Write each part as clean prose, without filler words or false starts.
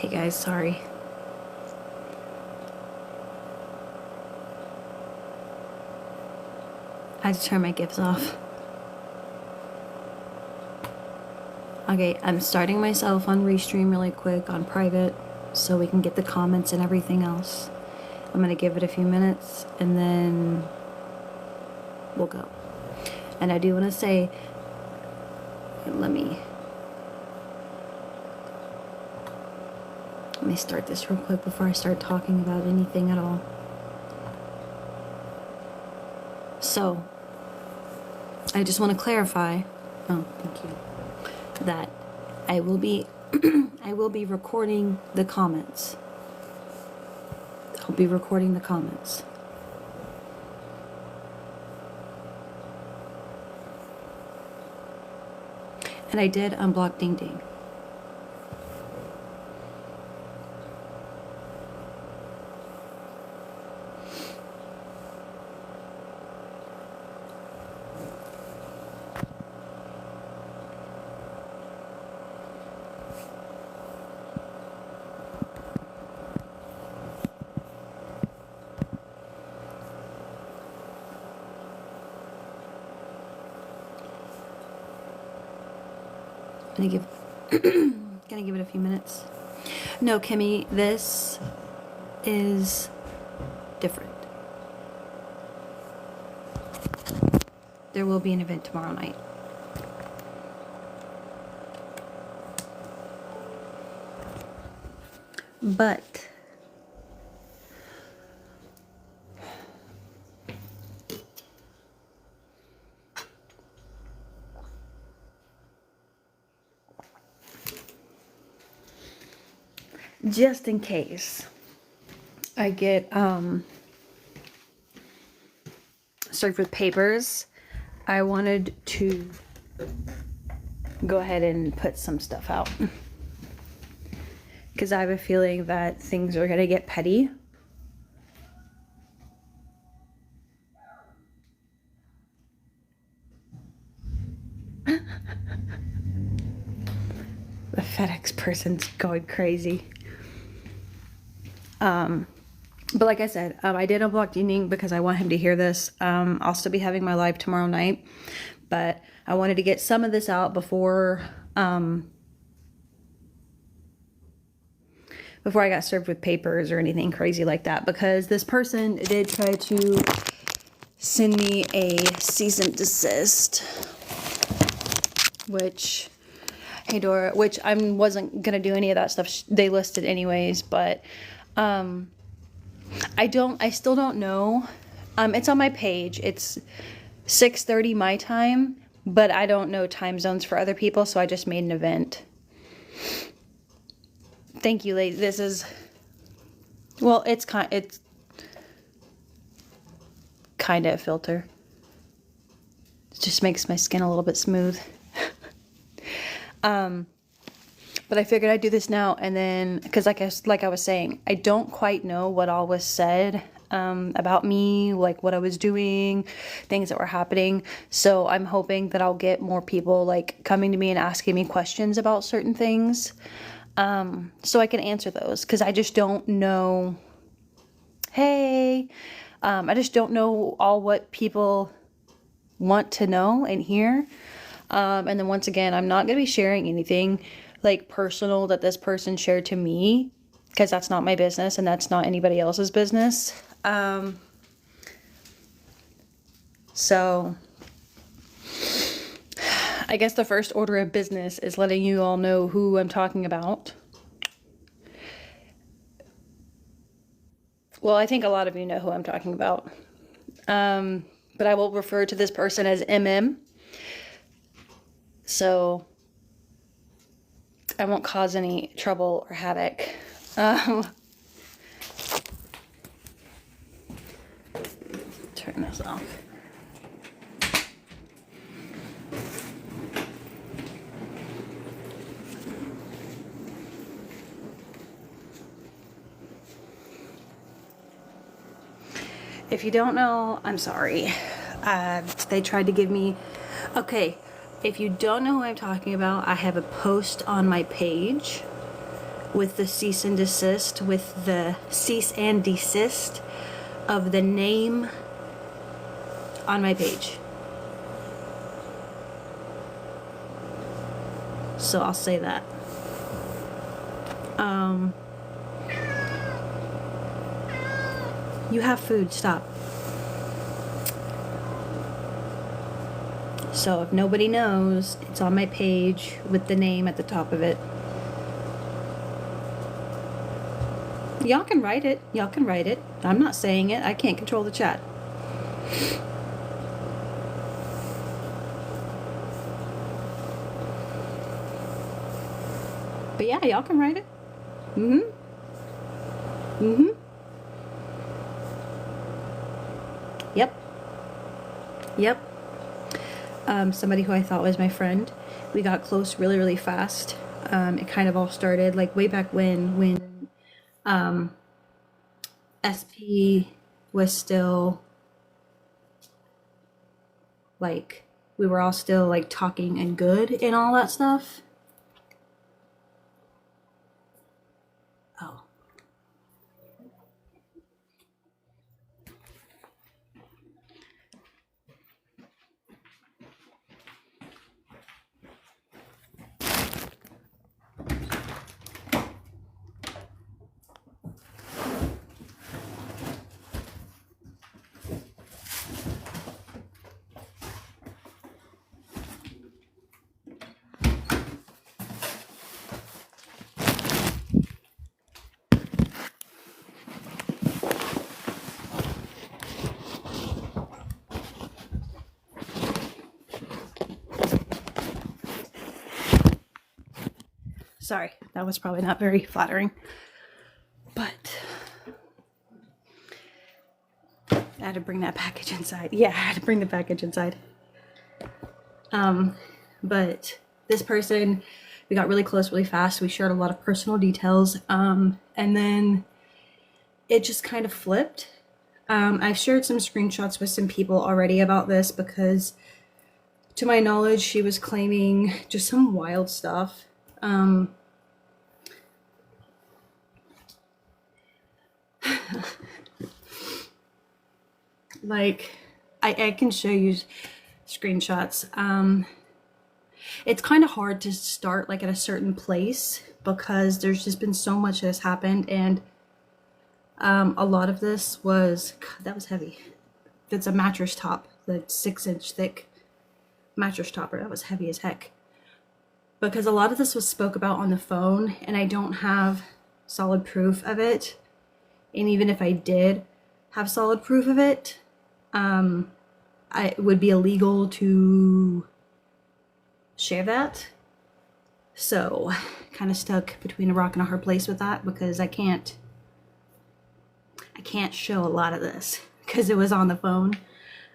Hey guys, sorry. I had to turn my GIFs off. Okay, I'm starting myself on Restream really quick on private so we can get the comments and everything else. I'm gonna give it a few minutes and then we'll go. And I do want to say, let me start this real quick before I start talking about anything at all. So, I just want to clarify, oh, thank you, that I will be I will be recording the comments. I'll be recording the comments. And I did unblock Ding Ding. Gonna give it a few minutes. No, Kimmy, this is different. There will be an event tomorrow night. But just in case I get served with papers, I wanted to go ahead and put some stuff out because I have a feeling that things are gonna get petty. The FedEx person's going crazy. But like I said, I did unblock Ding Ding because I want him to hear this. I'll still be having my live tomorrow night, but I wanted to get some of this out before I got served with papers or anything crazy like that, because this person did try to send me a cease and desist, which, hey Dora, which I wasn't gonna do any of that stuff. They listed anyways, but I still don't know. It's on my page. It's 6:30 my time, but I don't know time zones for other people, so I just made an event. Thank you, ladies. This is, well, it's kind of a filter. It just makes my skin a little bit smooth. But I figured I'd do this now, and then, because like I was saying, I don't quite know what all was said about me, like what I was doing, things that were happening. So I'm hoping that I'll get more people like coming to me and asking me questions about certain things, so I can answer those, because I just don't know. Hey, I just don't know all what people want to know and hear. And then once again, I'm not going to be sharing anything like personal that this person shared to me, because that's not my business and that's not anybody else's business. So I guess the first order of business is letting you all know who I'm talking about. Well, I think a lot of you know who I'm talking about. But I will refer to this person as MM. So I won't cause any trouble or havoc. Turn this off. If you don't know, I'm sorry. They tried to give me... Okay, if you don't know who I'm talking about, I have a post on my page with the cease and desist, of the name on my page. So I'll say that. You have food, stop. So if nobody knows, it's on my page with the name at the top of it. Y'all can write it. Y'all can write it. I'm not saying it. I can't control the chat. But yeah, y'all can write it. Yep. Somebody who I thought was my friend. We got close really, really fast. It kind of all started like way back when SP was still like, we were all still like talking and good and all that stuff. Oh. Sorry, that was probably not very flattering, but I had to bring that package inside. Yeah, I had to bring the package inside. But this person, we got really close really fast. We shared a lot of personal details, and then it just kind of flipped. I've shared some screenshots with some people already about this because, to my knowledge, she was claiming just some wild stuff. Like, I can show you screenshots. It's kind of hard to start like at a certain place because there's just been so much that has happened, and a lot of this was, God, that was heavy. That's a mattress top, the 6-inch thick mattress topper. That was heavy as heck. Because a lot of this was spoke about on the phone, and I don't have solid proof of it. And even if I did have solid proof of it, it would be illegal to share that. So kind of stuck between a rock and a hard place with that, because I can't show a lot of this because it was on the phone.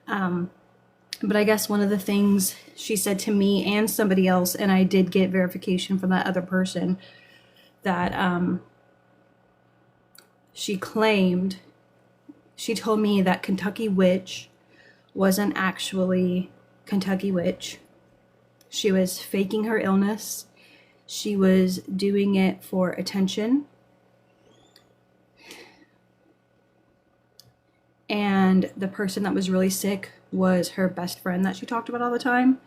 But I guess one of the things she said to me and somebody else, and I did get verification from that other person, that she told me that Kentucky Witch wasn't actually Kentucky Witch. She was faking her illness. She was doing it for attention. And the person that was really sick was her best friend that she talked about all the time,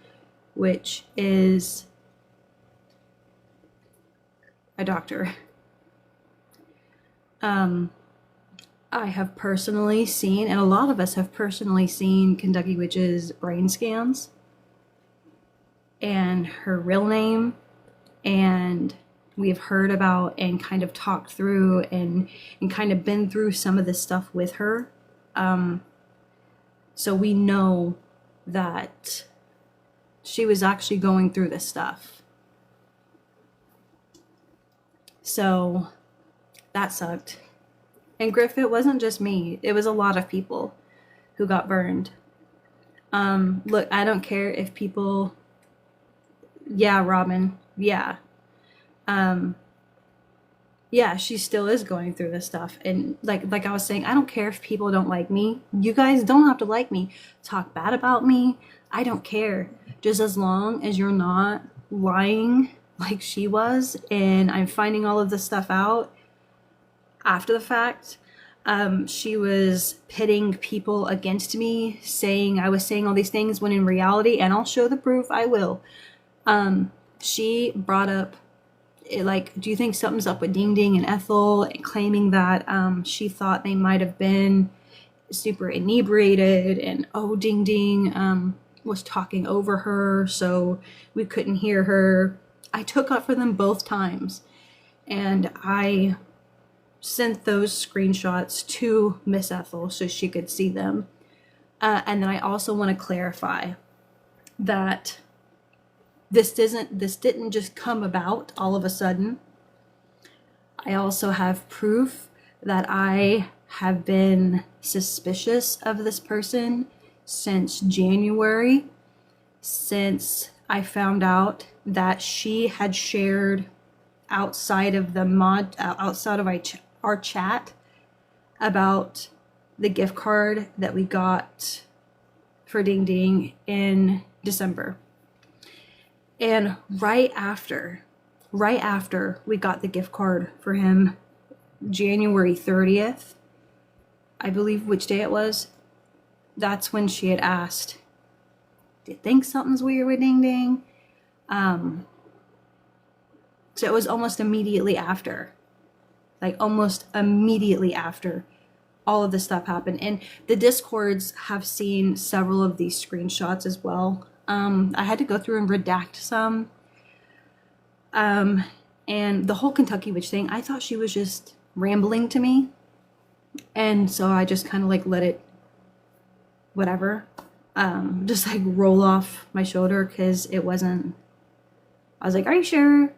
which is a doctor. I have personally seen, and a lot of us have personally seen, Kentucky Witch's brain scans and her real name, and we've heard about and kind of talked through and kind of been through some of this stuff with her. So we know that she was actually going through this stuff. So that sucked. And Griff, it wasn't just me. It was a lot of people who got burned. Look, I don't care if people... Yeah, Robin. Yeah. Yeah, she still is going through this stuff. And like I was saying, I don't care if people don't like me. You guys don't have to like me. Talk bad about me. I don't care. Just as long as you're not lying like she was, and I'm finding all of this stuff out after the fact. She was pitting people against me, saying I was saying all these things when in reality, and I'll show the proof, I will. She brought up, like, do you think something's up with Ding Ding and Ethel, claiming that she thought they might have been super inebriated, and oh, Ding Ding was talking over her, so we couldn't hear her. I took up for them both times, and I sent those screenshots to Miss Ethel so she could see them. And then I also want to clarify that this didn't just come about all of a sudden. I also have proof that I have been suspicious of this person since January, since I found out that she had shared outside of our chat about the gift card that we got for Ding Ding in December. And right after we got the gift card for him, January 30th, I believe which day it was, that's when she had asked, do you think something's weird with Ding Ding? So it was almost immediately after. Like almost immediately after all of this stuff happened. And the Discords have seen several of these screenshots as well. I had to go through and redact some. And the whole Kentucky Witch thing, I thought she was just rambling to me. And so I just kind of like let it, whatever, just like roll off my shoulder, because it wasn't, I was like, are you sure?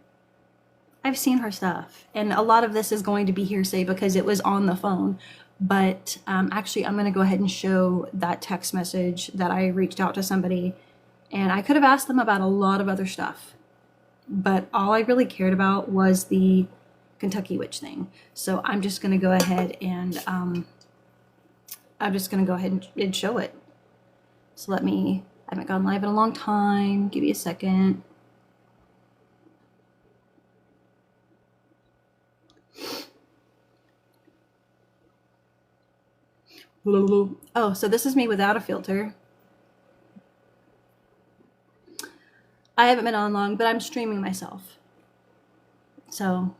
I've seen her stuff. And a lot of this is going to be hearsay because it was on the phone. But actually, I'm going to go ahead and show that text message that I reached out to somebody. And I could have asked them about a lot of other stuff. But all I really cared about was the Kentucky Witch thing. So I'm just going to go ahead and and show it. So I haven't gone live in a long time. Give me a second. Oh, so this is me without a filter. I haven't been on long, but I'm streaming myself. So.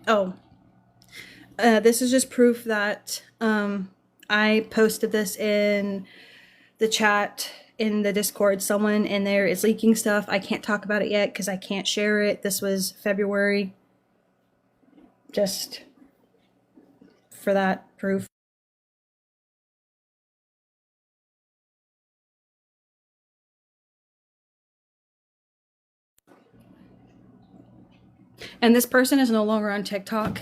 Oh. This is just proof that I posted this in the chat in the Discord. Someone in there is leaking stuff. I can't talk about it yet because I can't share it. This was February. Just for that proof. And this person is no longer on TikTok.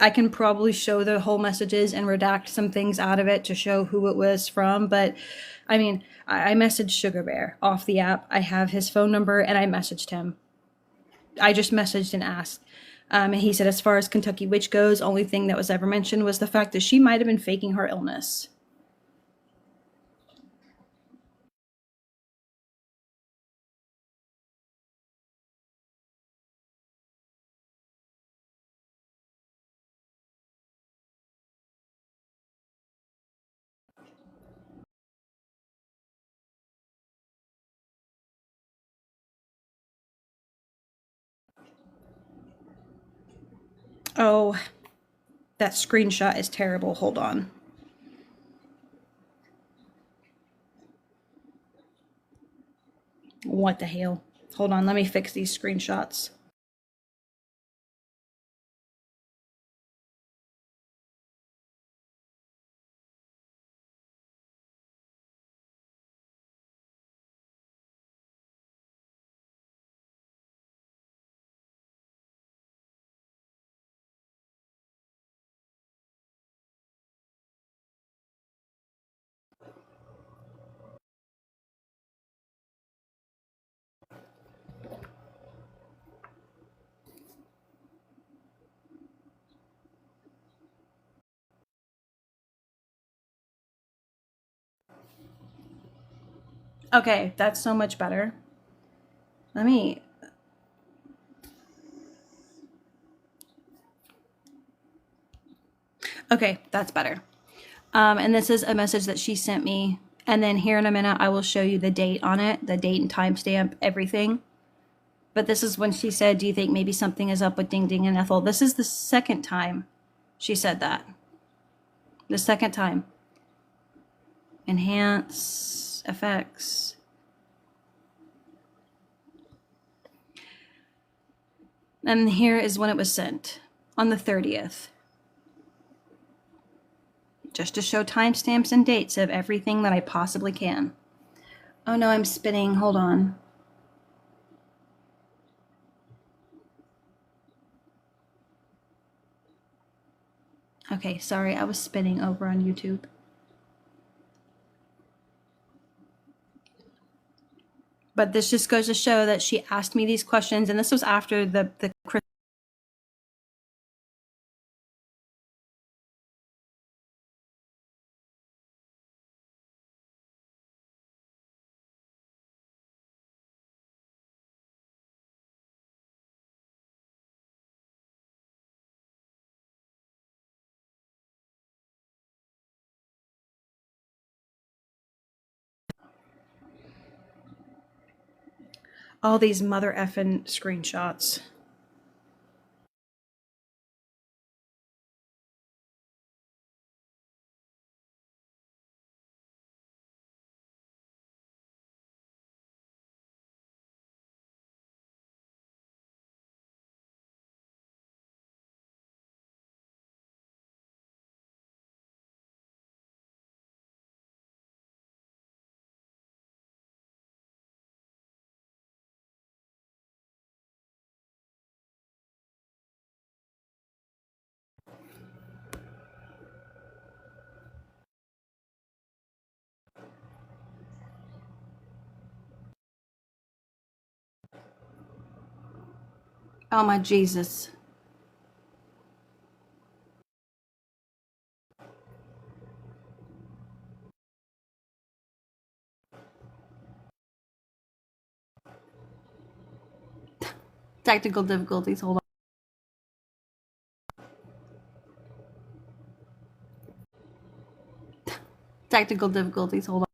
I can probably show the whole messages and redact some things out of it to show who it was from. But I mean, I messaged Sugar Bear off the app. I have his phone number and I messaged him. I just messaged and asked. And he said, as far as Kentucky Witch goes, only thing that was ever mentioned was the fact that she might have been faking her illness. Oh, that screenshot is terrible. Hold on. What the hell? Hold on, let me fix these screenshots. Okay, that's so much better. Let me... Okay, that's better. And this is a message that she sent me. And then here in a minute, I will show you the date on it, the date and timestamp, everything. But this is when she said, do you think maybe something is up with Ding Ding and Ethel? This is the second time she said that. The second time. Enhance, effects. And here is when it was sent, on the 30th. Just to show timestamps and dates of everything that I possibly can. Oh no, I'm spinning. Hold on. Okay, sorry, I was spinning over on YouTube. But this just goes to show that she asked me these questions, and this was after the all these mother effing screenshots. Oh my Jesus. Technical difficulties, hold on. Technical difficulties, hold on.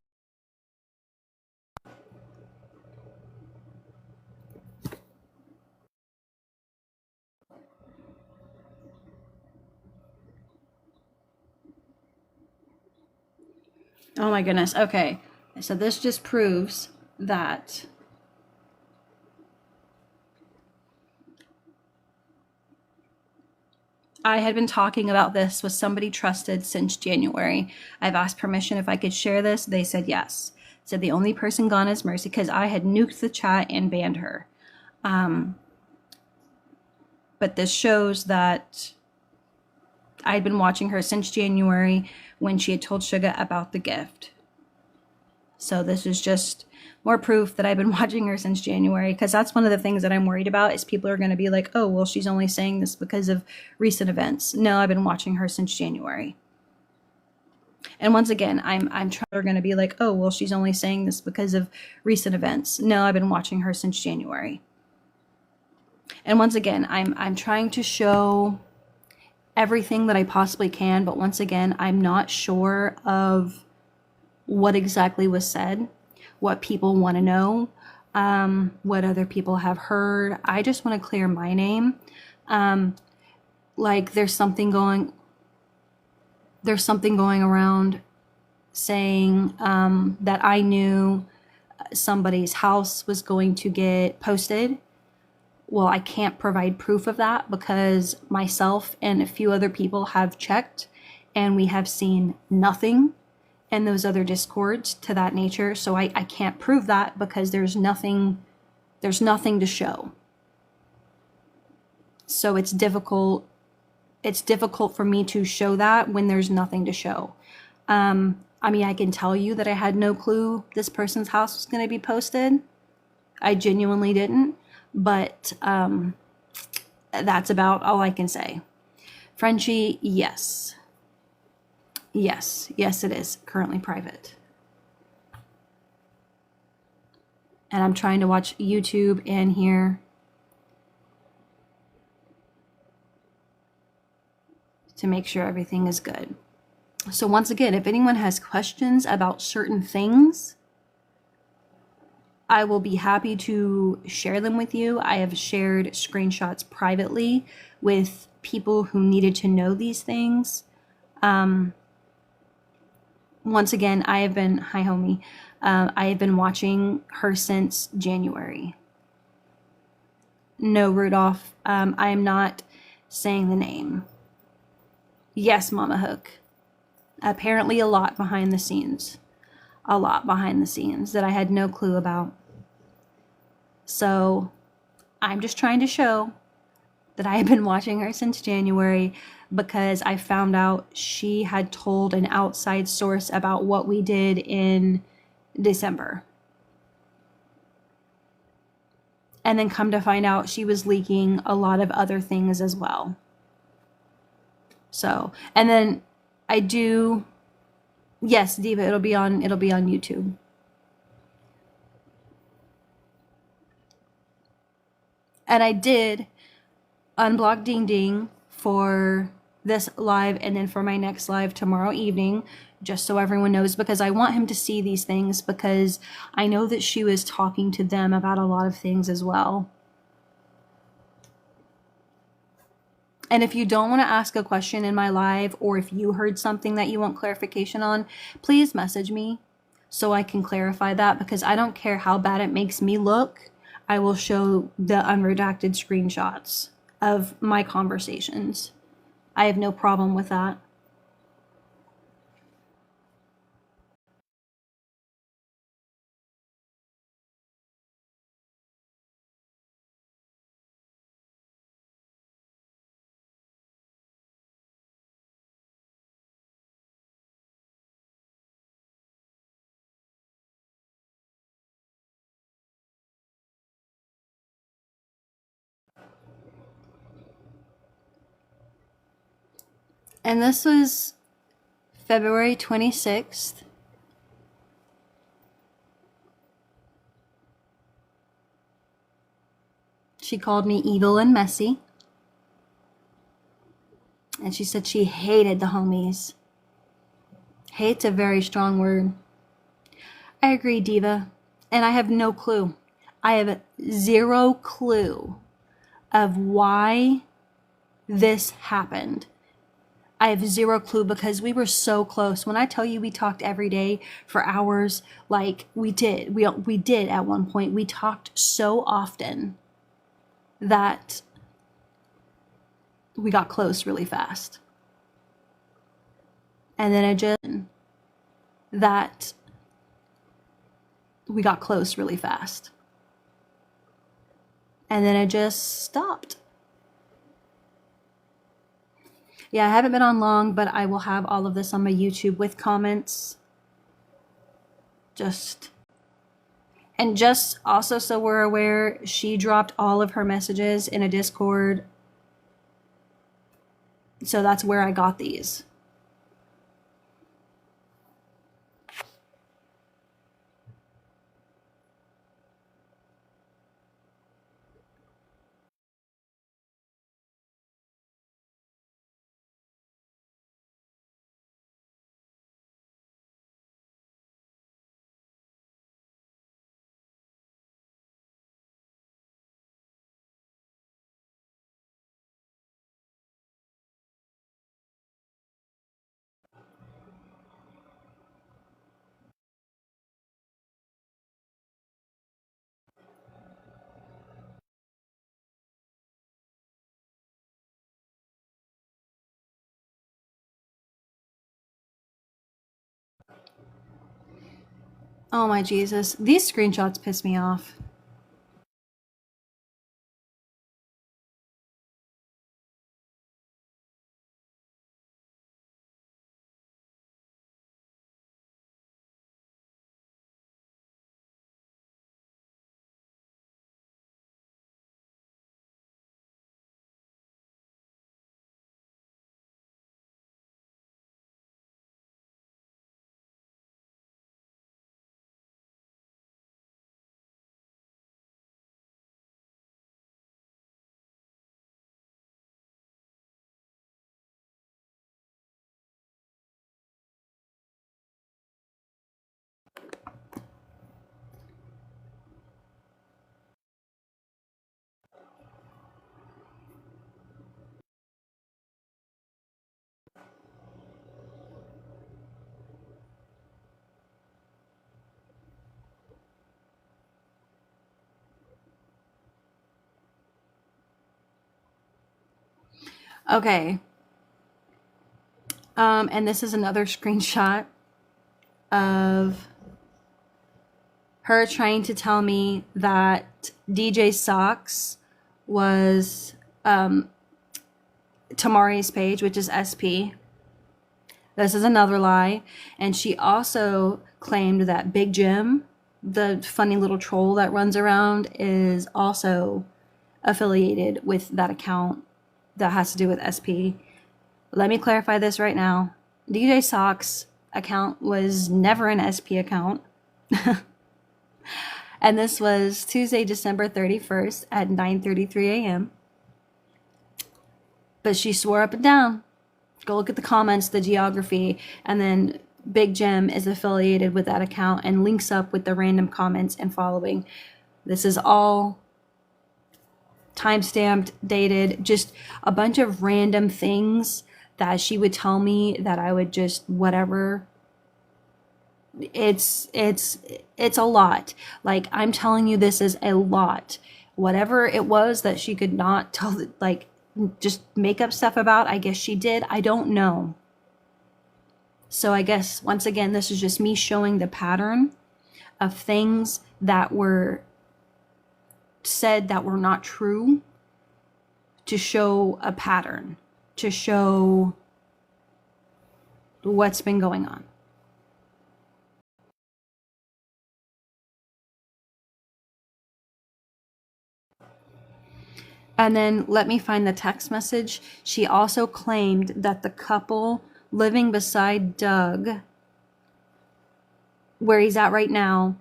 Oh my goodness. Okay. So this just proves that I had been talking about this with somebody trusted since January. I've asked permission if I could share this. They said yes. Said the only person gone is Mercy because I had nuked the chat and banned her. But this shows that I'd been watching her since January when she had told Suga about the gift. So this is just more proof that I've been watching her since January, because that's one of the things that I'm worried about is people are going to be like, oh, well, she's only saying this because of recent events. No, I've been watching her since January. And once again, I'm going to be like, oh, well, she's only saying this because of recent events. No, I've been watching her since January. And once again, I'm trying to show everything that I possibly can, but once again, I'm not sure of what exactly was said, what people want to know, what other people have heard. I just want to clear my name. Like there's something going around saying that I knew somebody's house was going to get posted. Well, I can't provide proof of that because myself and a few other people have checked and we have seen nothing in those other discords to that nature. So I can't prove that because there's nothing to show. So it's difficult for me to show that when there's nothing to show. I mean, I can tell you that I had no clue this person's house was going to be posted. I genuinely didn't. But that's about all I can say. Frenchie, yes. Yes, it is currently private. And I'm trying to watch YouTube and here to make sure everything is good. So once again, if anyone has questions about certain things, I will be happy to share them with you. I have shared screenshots privately with people who needed to know these things. Once again, I have been, hi homie, I have been watching her since January. No, Rudolph, I am not saying the name. Yes, Mama Hook. Apparently a lot behind the scenes. A lot behind the scenes that I had no clue about. So I'm just trying to show that I have been watching her since January because I found out she had told an outside source about what we did in December. And then come to find out she was leaking a lot of other things as well. So, and then I do, yes, Diva, it'll be on YouTube. And I did unblock Ding Ding for this live and then for my next live tomorrow evening, just so everyone knows, because I want him to see these things because I know that she was talking to them about a lot of things as well. And if you don't want to ask a question in my live, or if you heard something that you want clarification on, please message me so I can clarify that, because I don't care how bad it makes me look. I will show the unredacted screenshots of my conversations. I have no problem with that. And this was February 26th. She called me evil and messy. And she said she hated the homies. Hate's a very strong word. I agree, Diva. And I have no clue. I have zero clue of why this happened. I have zero clue because we were so close. When I tell you we talked every day for hours, like we did at one point. We talked so often that we got close really fast. And then we got close really fast. And then it just stopped. Yeah, I haven't been on long, but I will have all of this on my YouTube with comments. Just also so we're aware, she dropped all of her messages in a Discord. So that's where I got these. Oh my Jesus. These screenshots piss me off. Okay. And this is another screenshot of her trying to tell me that DJ Socks was Tamari's page, which is SP. This is another lie. And she also claimed that Big Jim, the funny little troll that runs around, is also affiliated with that account that has to do with SP. Let me clarify this right now. DJ Socks account was never an SP account. And this was Tuesday, December 31st at 9:33 a.m. But she swore up and down. Go look at the comments, the geography, and then Big Jim is affiliated with that account and links up with the random comments and following. This is all time-stamped, dated, just a bunch of random things that she would tell me that I would just whatever. It's a lot. Like, I'm telling you, this is a lot. Whatever it was that she could not tell, like, just make up stuff about, I guess she did. I don't know. So I guess once again, this is just me showing the pattern of things that were said that were not true, to show a pattern, to show what's been going on. And then let me find the text message. She also claimed that the couple living beside Doug, where he's at right now,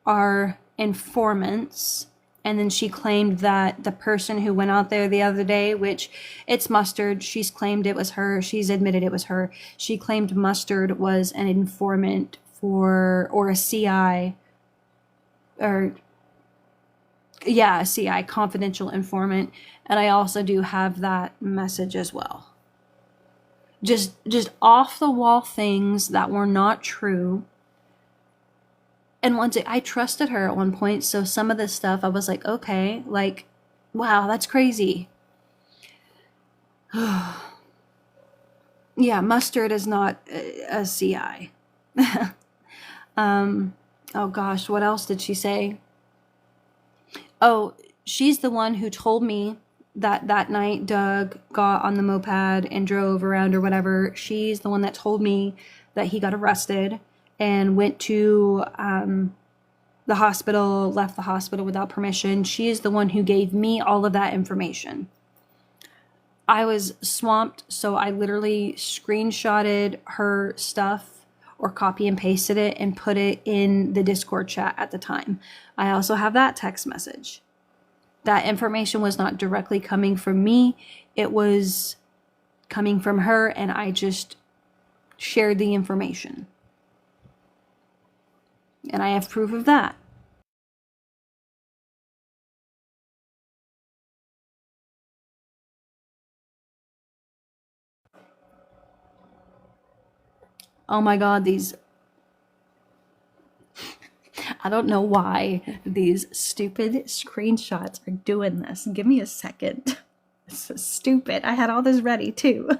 are informants. And then she claimed that the person who went out there the other day, which it's Mustard, she's claimed it was her. She's admitted it was her. She claimed Mustard was an informant for, or a CI, or yeah, a CI, confidential informant. And I also do have that message as well. Just off the wall things that were not true. And once I trusted her at one point, so some of this stuff I was like, okay, like, wow, that's crazy. Yeah, Mustard is not a CI. Oh gosh, what else did she say? Oh, she's the one who told me that night Doug got on the moped and drove around or whatever. She's the one that told me that he got arrested and went to the hospital, left the hospital without permission. She is the one who gave me all of that information. I was swamped, so I literally screenshotted her stuff or copy and pasted it and put it in the Discord chat at the time. I also have that text message. That information was not directly coming from me. It was coming from her, and I just shared the information. And I have proof of that. Oh my God, these... I don't know why these stupid screenshots are doing this. Give me a second. It's so stupid. I had all this ready too.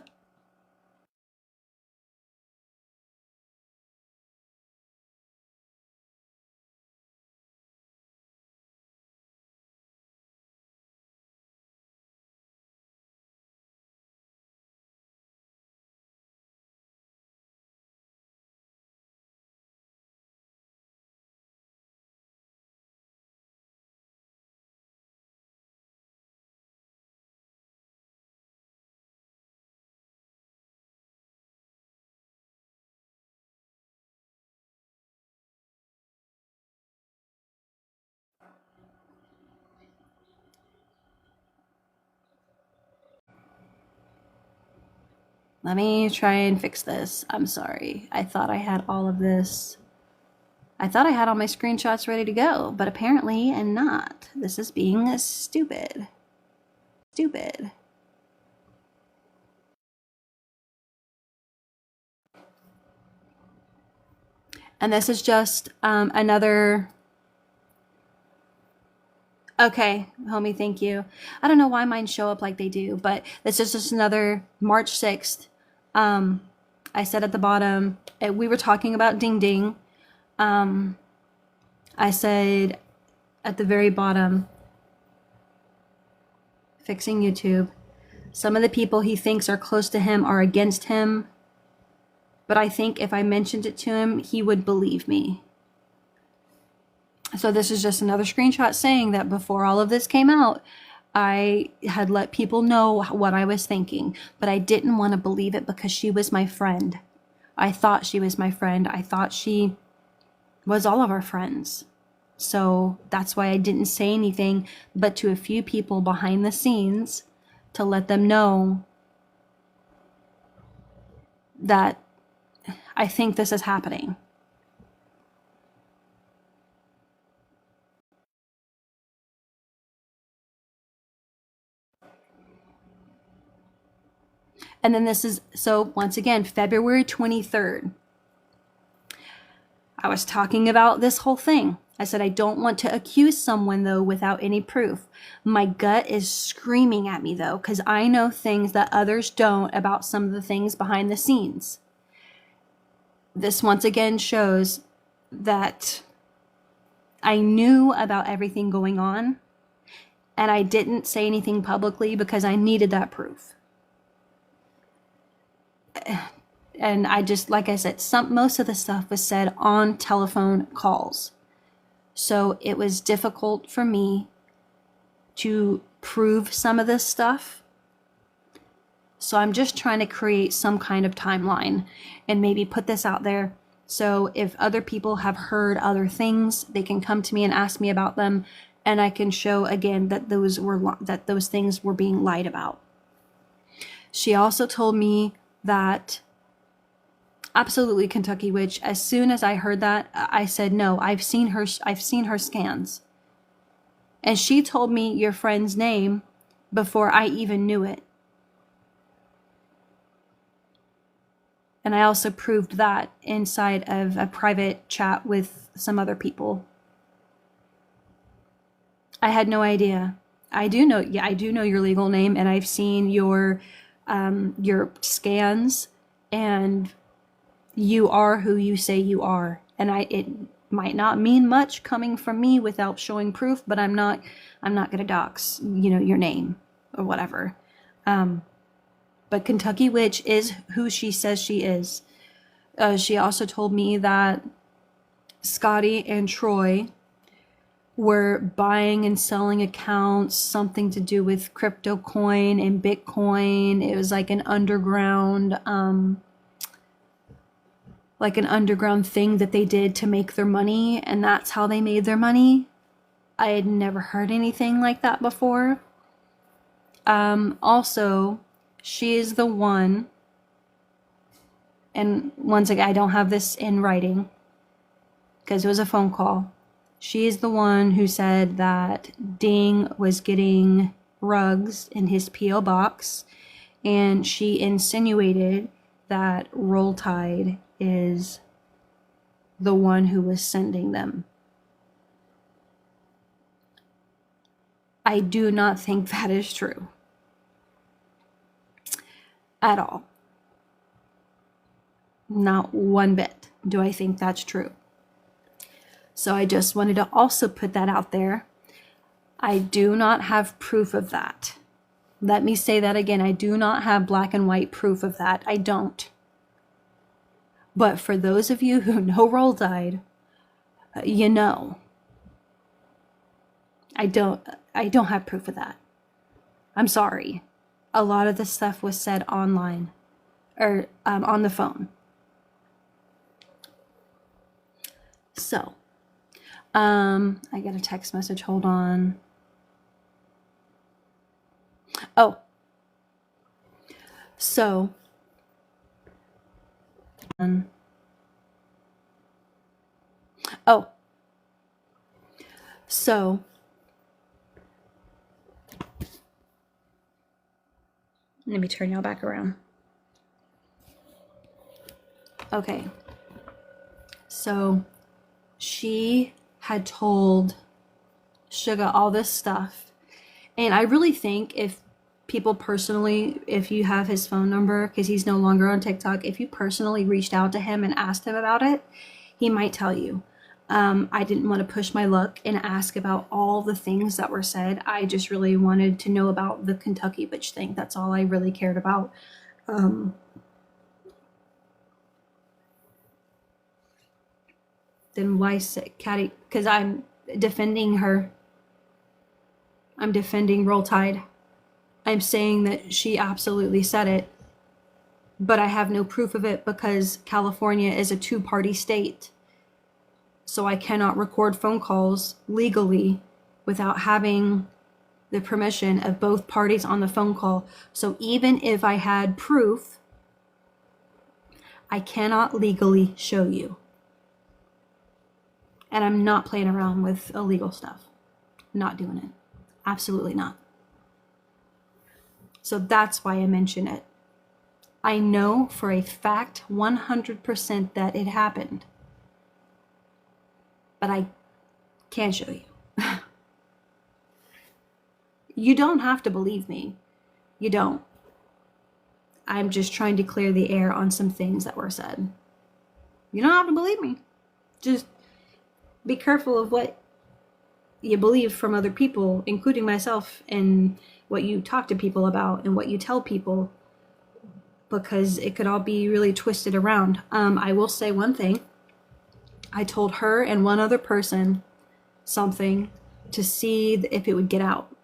Let me try and fix this. I'm sorry. I thought I had all of this. I thought I had all my screenshots ready to go, but apparently I'm not. This is being stupid. Stupid. And this is just another Okay, homie, thank you. I don't know why mine show up like they do, but this is just another March 6th. Um, I said at the bottom, we were talking about Ding Ding. I said at the very bottom, fixing YouTube. Some of the people he thinks are close to him are against him, but I think if I mentioned it to him, he would believe me. So this is just another screenshot saying that before all of this came out, I had let people know what I was thinking, but I didn't want to believe it because she was my friend. I thought she was my friend. I thought she was all of our friends. So that's why I didn't say anything, but to a few people behind the scenes to let them know that I think this is happening. And then this is, so once again, February 23rd. I was talking about this whole thing. I said, I don't want to accuse someone, though, without any proof. My gut is screaming at me, though, because I know things that others don't about some of the things behind the scenes. This once again shows that I knew about everything going on, and I didn't say anything publicly because I needed that proof. And I just, like I said, most of the stuff was said on telephone calls. So it was difficult for me to prove some of this stuff. So I'm just trying to create some kind of timeline and maybe put this out there. So if other people have heard other things, they can come to me and ask me about them, and I can show again that those things were being lied about. She also told me that absolutely Kentucky Witch. As soon as I heard that, I said, no, I've seen her scans. And she told me your friend's name before I even knew it. And I also proved that inside of a private chat with some other people. I had no idea. I do know your legal name, and I've seen your scans, and you are who you say you are. And it might not mean much coming from me without showing proof, but I'm not gonna dox, your name or whatever. But Kentucky Witch is who she says she is. She also told me that Scotty and Troy were buying and selling accounts, something to do with crypto coin and Bitcoin. It was like an underground thing that they did to make their money, and that's how they made their money. I had never heard anything like that before. Also, she is the one, and once again, I don't have this in writing because it was a phone call. She is the one who said that Ding was getting rugs in his P.O. box, and she insinuated that Roll Tide is the one who was sending them. I do not think that is true at all. Not one bit do I think that's true. So I just wanted to also put that out there. I do not have proof of that. Let me say that again. I do not have black and white proof of that. I don't. But for those of you who know Roll Tide, you know. I don't have proof of that. I'm sorry. A lot of the stuff was said online or on the phone. So, I got a text message. Hold on. Oh. So, so let me turn y'all back around. Okay. So she had told Sugar all this stuff. And I really think if people personally, if you have his phone number, because he's no longer on TikTok, if you personally reached out to him and asked him about it, he might tell you. I didn't want to push my luck and ask about all the things that were said. I just really wanted to know about the Kentucky bitch thing. That's all I really cared about. Then why say Caddy? Because I'm defending her. I'm defending Roll Tide. I'm saying that she absolutely said it, but I have no proof of it because California is a two-party state. So I cannot record phone calls legally without having the permission of both parties on the phone call. So even if I had proof, I cannot legally show you. And I'm not playing around with illegal stuff. Not doing it. Absolutely not. So that's why I mention it. I know for a fact 100% that it happened. But I can't show you. You don't have to believe me. You don't. I'm just trying to clear the air on some things that were said. You don't have to believe me. Just be careful of what you believe from other people, including myself, and what you talk to people about and what you tell people, because it could all be really twisted around. I will say one thing. I told her and one other person something to see if it would get out.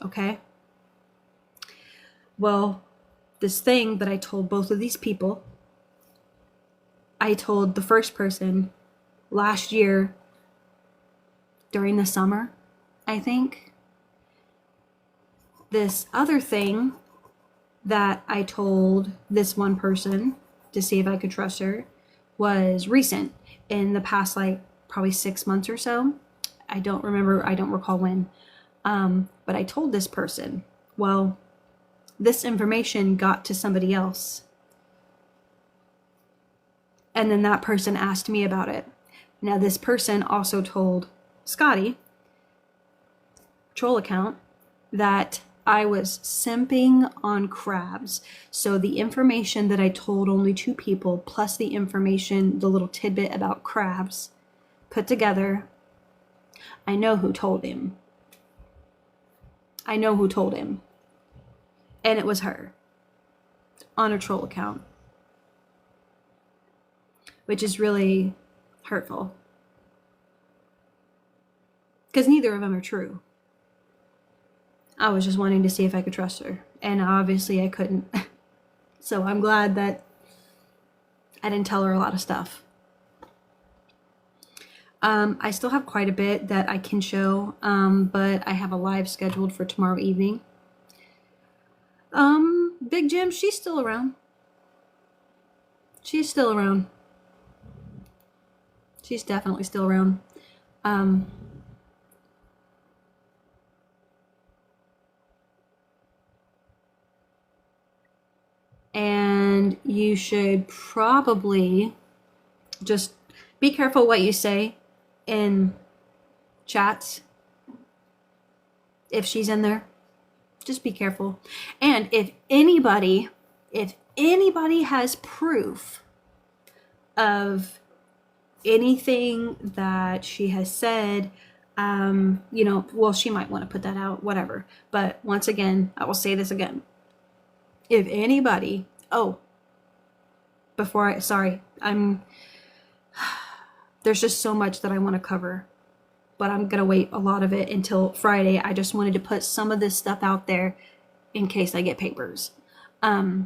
Okay? Well, this thing that I told both of these people, I told the first person last year during the summer, I think. This other thing that I told this one person to see if I could trust her was recent, in the past, like probably 6 months or so. I don't recall when. But I told this person, well, this information got to somebody else. And then that person asked me about it. Now, this person also told Scotty, troll account, that I was simping on crabs. So the information that I told only 2 people, plus the information, the little tidbit about crabs, put together, I know who told him. I know who told him. And it was her. On a troll account. Which is really hurtful. Because neither of them are true. I was just wanting to see if I could trust her. And obviously I couldn't. So I'm glad that I didn't tell her a lot of stuff. I still have quite a bit that I can show, but I have a live scheduled for tomorrow evening. Big Jim, she's still around. She's still around. She's definitely still around. And you should probably just be careful what you say in chats. If she's in there, just be careful. And if anybody has proof of anything that she has said, well, she might want to put that out, whatever. But once again, I will say this again. If anybody, there's just so much that I want to cover, but I'm going to wait a lot of it until Friday. I just wanted to put some of this stuff out there in case I get papers. I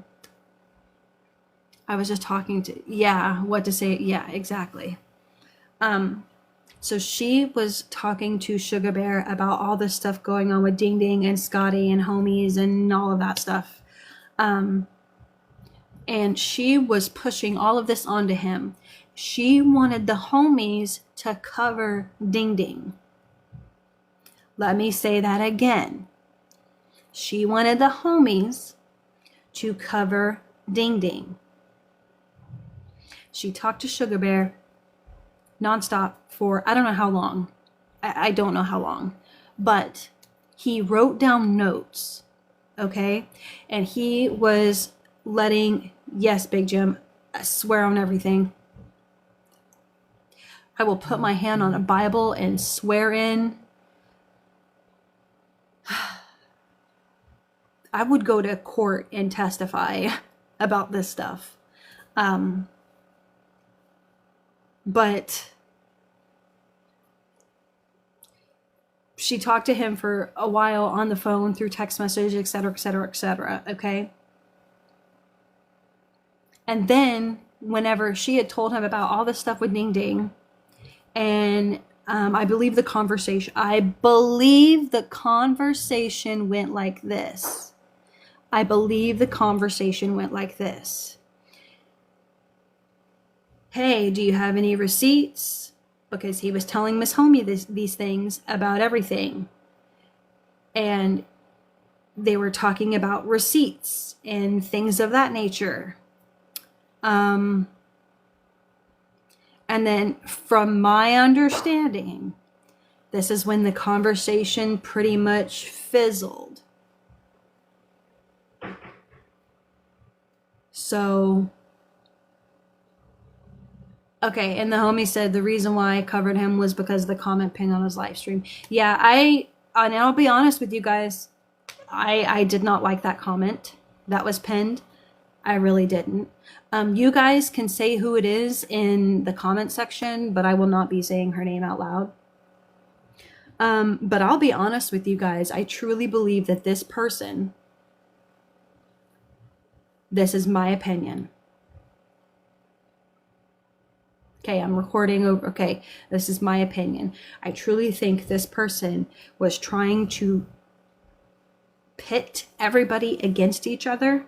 was just talking to, what to say. Yeah, exactly. So she was talking to Sugar Bear about all this stuff going on with Ding Ding and Scotty and homies and all of that stuff. And she was pushing all of this onto him. She wanted the homies to cover Ding Ding. Let me say that again. She wanted the homies to cover Ding Ding. She talked to Sugar Bear nonstop for I don't know how long. I don't know how long, but he wrote down notes, okay? And he was letting, yes, Big Jim, I swear on everything. I will put my hand on a Bible and swear in. I would go to court and testify about this stuff. But she talked to him for a while on the phone through text message, etc., etc., etc., okay? And then whenever she had told him about all this stuff with Ding Ding, and I believe the conversation went like this. I believe the conversation went like this. Hey, do you have any receipts? Because he was telling Miss Homie these things about everything. And they were talking about receipts and things of that nature. And then from my understanding, this is when the conversation pretty much fizzled. So, okay, and the homie said the reason why I covered him was because of the comment ping on his live stream. Yeah, and I'll be honest with you guys, I did not like that comment that was pinned. I really didn't. You guys can say who it is in the comment section, but I will not be saying her name out loud. But I'll be honest with you guys, I truly believe that this person, this is my opinion. Okay, I'm recording over. Okay, this is my opinion. I truly think this person was trying to pit everybody against each other,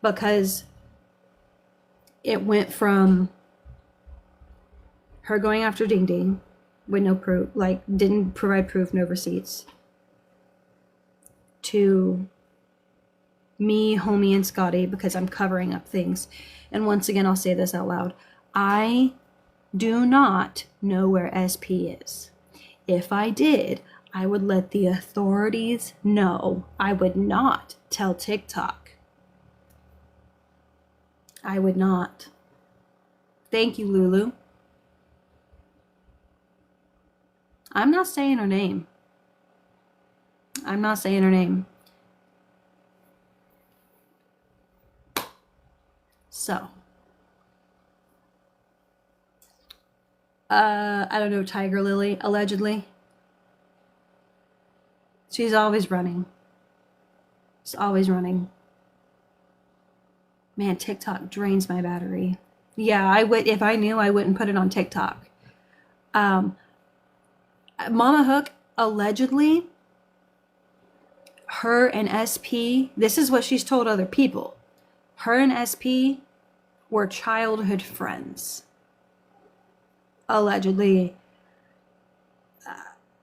because it went from her going after Ding Ding with no proof, like didn't provide proof, no receipts, to me, Homie, and Scotty, because I'm covering up things. And once again, I'll say this out loud. I do not know where SP is. If I did, I would let the authorities know. I would not tell TikTok. I would not. Thank you, Lulu. I'm not saying her name. I'm not saying her name. So, I don't know, Tiger Lily, allegedly. She's always running. She's always running. Man, TikTok drains my battery. Yeah, I would, if I knew, I wouldn't put it on TikTok. Mama Hook, allegedly, her and SP, this is what she's told other people. Her and SP were childhood friends. Allegedly.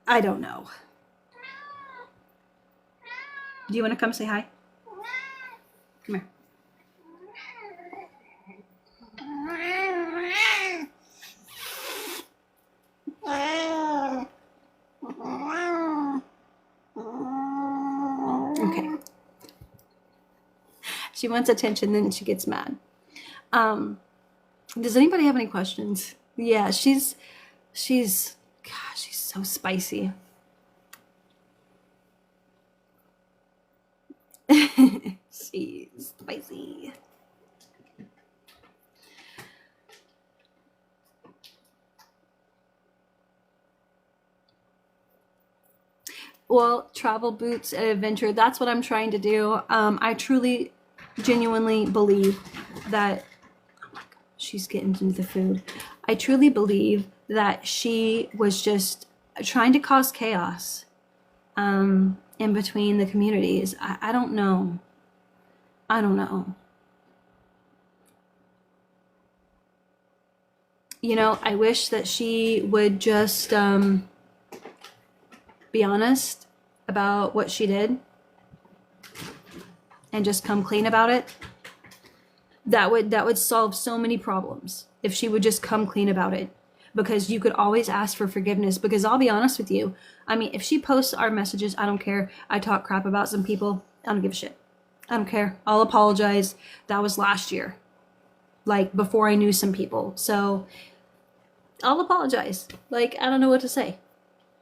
I don't know. Do you want to come say hi? Come here. Okay. She wants attention, then she gets mad. Does anybody have any questions? Yeah, she's gosh, she's so spicy. She's spicy. Well, travel boots and adventure, that's what I'm trying to do. I truly, genuinely believe that, oh my God, she's getting into the food. I truly believe that she was just trying to cause chaos in between the communities. I don't know. I don't know. You know, I wish that she would just be honest about what she did and just come clean about it. That would solve so many problems if she would just come clean about it. because you could always ask for forgiveness. Because I'll be honest with you, I mean, if she posts our messages, I don't care. I talk crap about some people, I don't give a shit. I don't care. I'll apologize. That was last year, like before I knew some people. So I'll apologize. Like, I don't know what to say.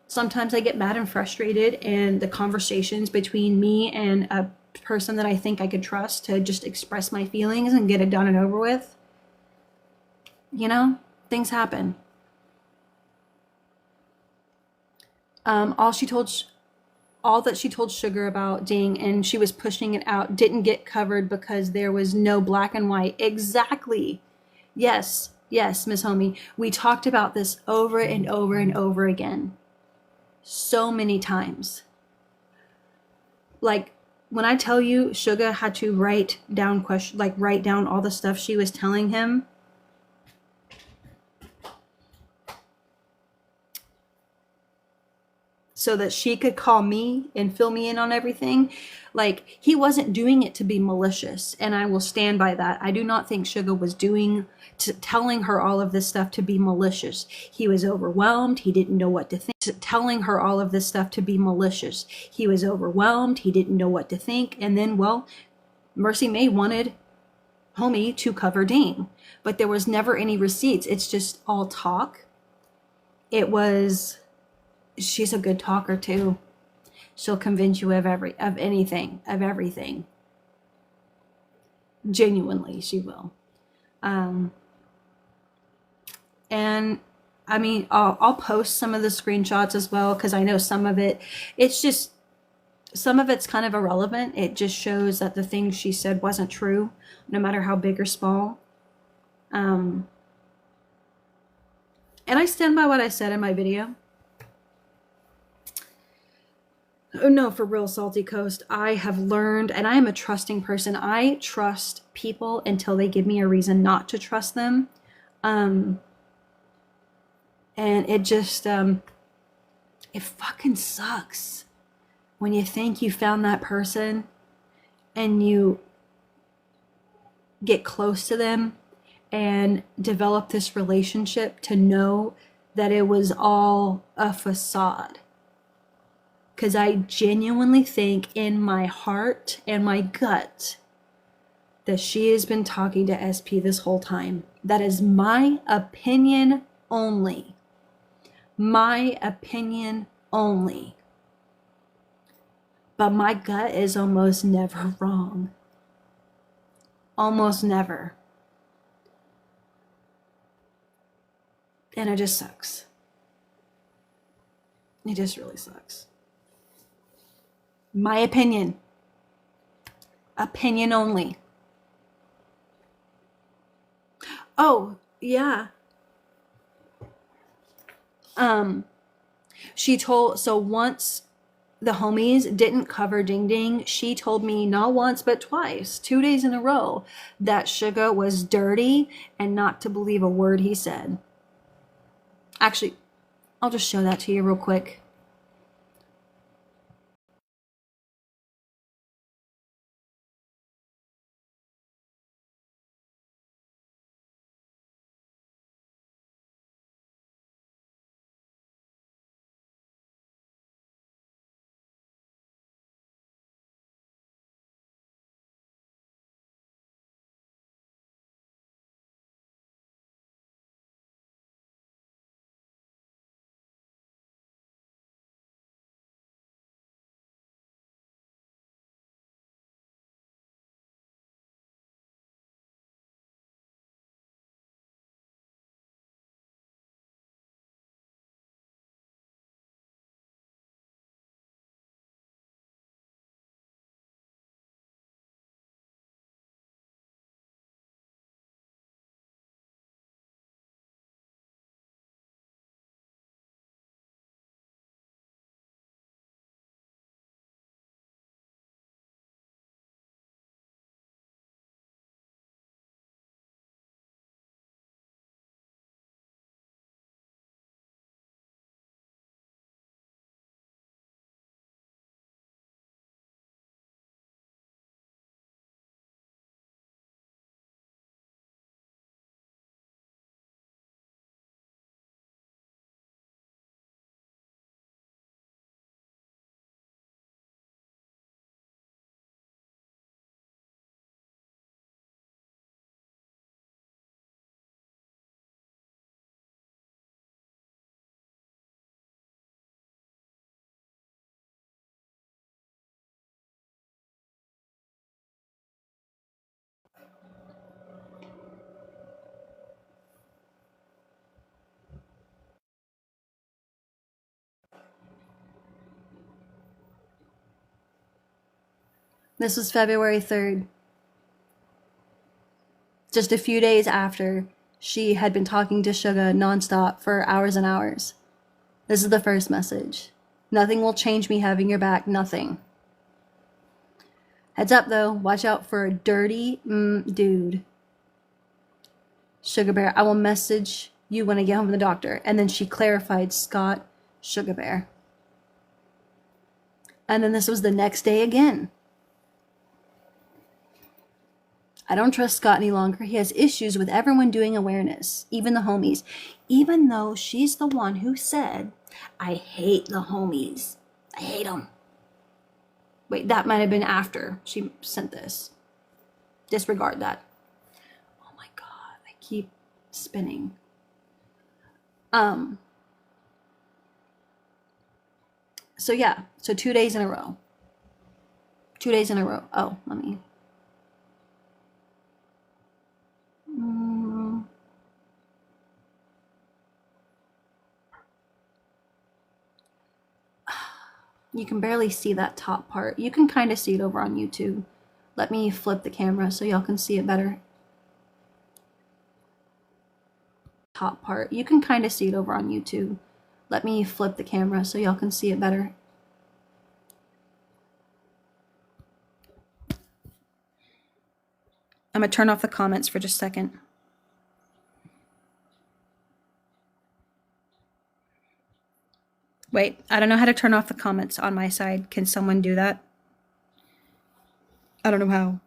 Sometimes I get mad and frustrated, and the conversations between me and a person that I think I could trust to just express my feelings and get it done and over with, you know, things happen. All that she told Sugar about Ding, and she was pushing it out, didn't get covered because there was no black and white. Exactly. Yes, Miss Homie. We talked about this over and over and over again. So many times. Like, when I tell you Sugar had to write down all the stuff she was telling him, so that she could call me and fill me in on everything. Like, he wasn't doing it to be malicious, and I will stand by that. I do not think Sugar was telling her all of this stuff to be malicious. He was overwhelmed. He didn't know what to think. Telling her all of this stuff to be malicious. He was overwhelmed. He didn't know what to think. And then, well, Mercy May wanted Homie to cover Ding, but there was never any receipts. It's just all talk. She's a good talker too. She'll convince you of everything. Genuinely, she will. And I mean, I'll post some of the screenshots as well, because I know some of it's kind of irrelevant. It just shows that the things she said wasn't true, no matter how big or small. And I stand by what I said in my video. Oh no, for real, Salty Coast, I have learned, and I am a trusting person. I trust people until they give me a reason not to trust them. And it just, it fucking sucks when you think you found that person and you get close to them and develop this relationship to know that it was all a facade. Because I genuinely think in my heart and my gut that she has been talking to SP this whole time. That is my opinion only. My opinion only. But my gut is almost never wrong. Almost never. And it just sucks. It just really sucks. My opinion. Opinion only. Oh, yeah. So once the homies didn't cover Ding Ding, she told me not once but twice, 2 days in a row, that Sugar was dirty and not to believe a word he said. Actually, I'll just show that to you real quick. This was February 3rd. Just a few days after she had been talking to Suga nonstop for hours and hours. This is the first message. Nothing will change me having your back. Nothing. Heads up though, watch out for a dirty dude. Sugar Bear, I will message you when I get home from the doctor. And then she clarified, Scott, Sugar Bear. And then this was the next day again. I don't trust Scott any longer. He has issues with everyone doing awareness, even the homies. Even though she's the one who said, I hate the homies. I hate them. Wait, that might have been after she sent this. Disregard that. Oh my God, I keep spinning. So yeah, so 2 days in a row. 2 days in a row. Oh, let me. You can barely see that top part. You can kind of see it over on YouTube. Let me flip the camera so y'all can see it better. Top part. You can kind of see it over on YouTube. Let me flip the camera so y'all can see it better. I'm gonna turn off the comments for just a second. Wait, I don't know how to turn off the comments on my side. Can someone do that? I don't know how.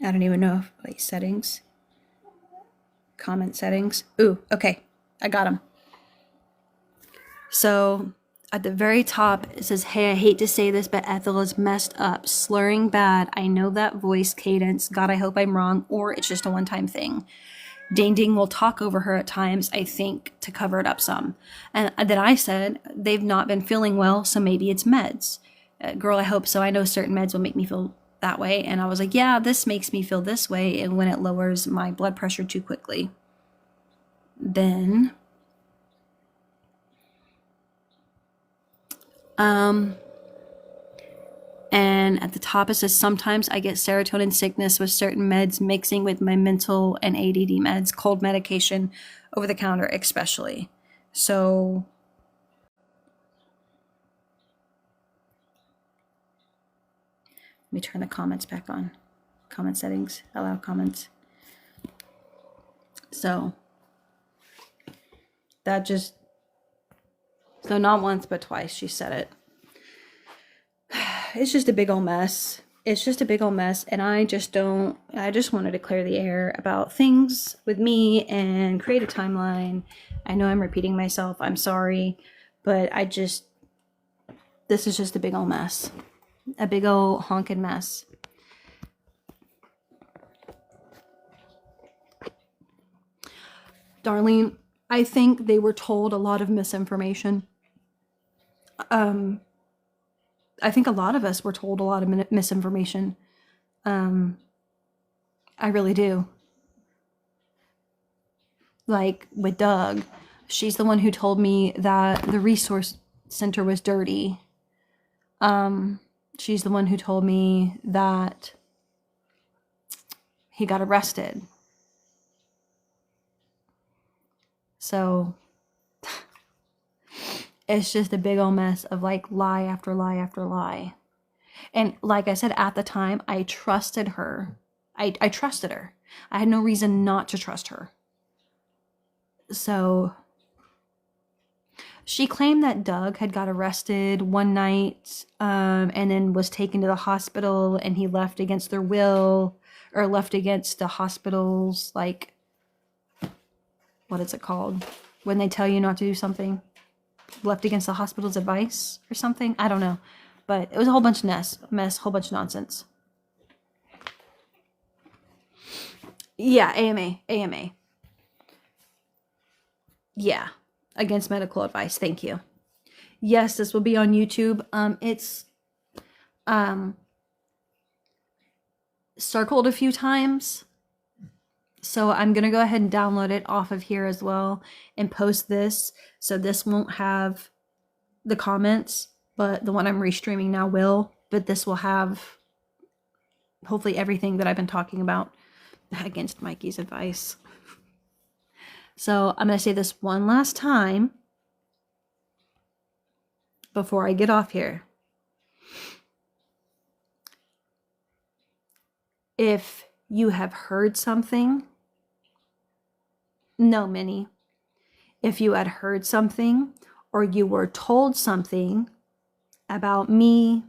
I don't even know if, wait, settings. Comment settings. Ooh, okay. I got them. So at the very top, it says, hey, I hate to say this, but Ethel is messed up. Slurring bad. I know that voice cadence. God, I hope I'm wrong. Or it's just a one-time thing. Ding Ding will talk over her at times, I think, to cover it up some. And then I said, they've not been feeling well, so maybe it's meds. Girl, I hope so. I know certain meds will make me feel that way. And I was like, yeah, this makes me feel this way. And when it lowers my blood pressure too quickly. Then, and at the top it says, sometimes I get serotonin sickness with certain meds mixing with my mental and ADD meds, cold medication, over the counter especially. So let me turn the comments back on. Comment settings, allow comments. So that just, so not once but twice she said it. It's just a big old mess. It's just a big old mess. And I just wanted to clear the air about things with me and create a timeline. I know I'm repeating myself. I'm sorry. But this is just a big old mess. A big old honking mess. Darlene, I think they were told a lot of misinformation. I think a lot of us were told a lot of misinformation. I really do. Like with Doug, she's the one who told me that the resource center was dirty. She's the one who told me that he got arrested. So it's just a big old mess of like lie after lie after lie. And like I said, at the time, I trusted her. I trusted her. I had no reason not to trust her. So she claimed that Doug had got arrested one night and then was taken to the hospital, and he left against their will, or left against the hospital's, like, what is it called? When they tell you not to do something. Left against the hospital's advice or something. I don't know. But it was a whole bunch of mess, whole bunch of nonsense. Yeah, AMA. Yeah, against medical advice. Thank you. Yes, this will be on YouTube. It's circled a few times. So I'm going to go ahead and download it off of here as well and post this. So this won't have the comments. but the one I'm restreaming now will. But this will have hopefully everything that I've been talking about against Mikey's advice. So I'm going to say this one last time before I get off here. If you have heard something, no, Minnie. If you had heard something or you were told something about me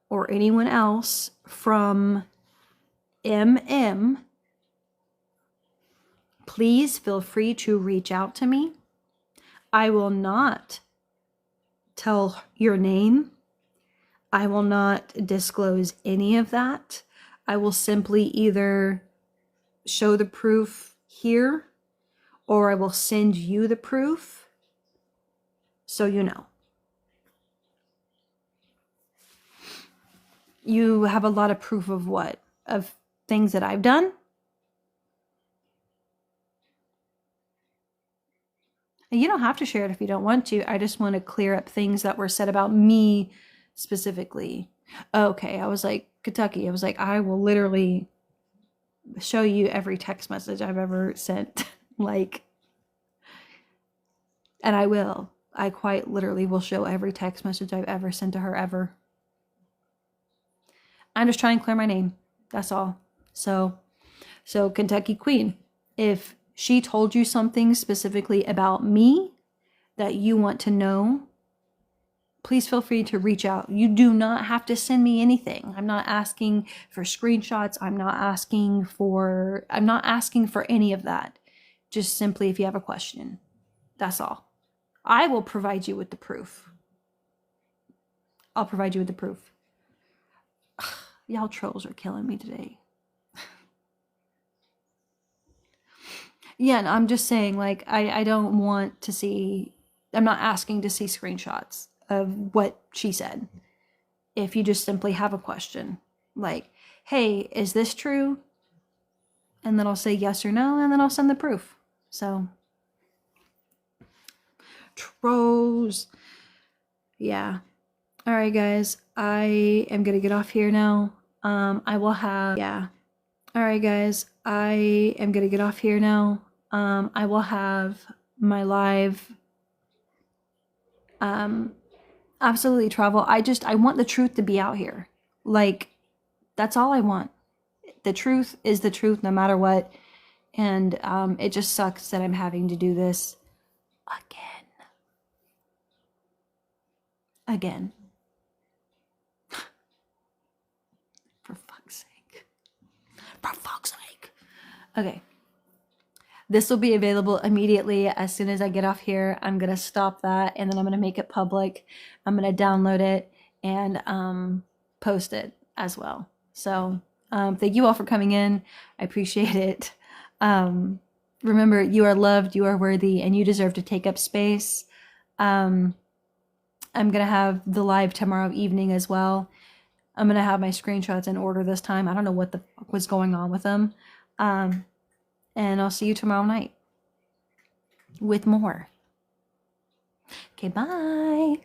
or anyone else from MM, please feel free to reach out to me. I will not tell your name. I will not disclose any of that. I will simply either show the proof here or I will send you the proof so you know. You have a lot of proof of what? Of things that I've done? You don't have to share it if you don't want to. I just want to clear up things that were said about me specifically. Okay, I was like, Kentucky, I was like, I will literally show you every text message I've ever sent. Like, and I will. I quite literally will show every text message I've ever sent to her ever. I'm just trying to clear my name. That's all. So Kentucky Queen, if she told you something specifically about me that you want to know, please feel free to reach out. You do not have to send me anything. I'm not asking for screenshots. I'm not asking for any of that. Just simply if you have a question. That's all. I will provide you with the proof. I'll provide you with the proof. Y'all trolls are killing me today. Yeah, and I'm just saying, like, I don't want to see, I'm not asking to see screenshots of what she said. If you just simply have a question, like, hey, is this true? And then I'll say yes or no, and then I'll send the proof. So, trolls. Yeah. All right, guys, I am going to get off here now. I will have, yeah. All right, guys, I am going to get off here now. I will have my live, absolutely travel. I want the truth to be out here. Like, that's all I want. The truth is the truth no matter what. And, it just sucks that I'm having to do this again. For fuck's sake. For fuck's sake. Okay. This will be available immediately as soon as I get off here. I'm going to stop that and then I'm going to make it public. I'm going to download it and post it as well. So thank you all for coming in. I appreciate it. Remember, you are loved, you are worthy, and you deserve to take up space. I'm going to have the live tomorrow evening as well. I'm going to have my screenshots in order this time. I don't know what the fuck was going on with them. And I'll see you tomorrow night with more. Okay, bye.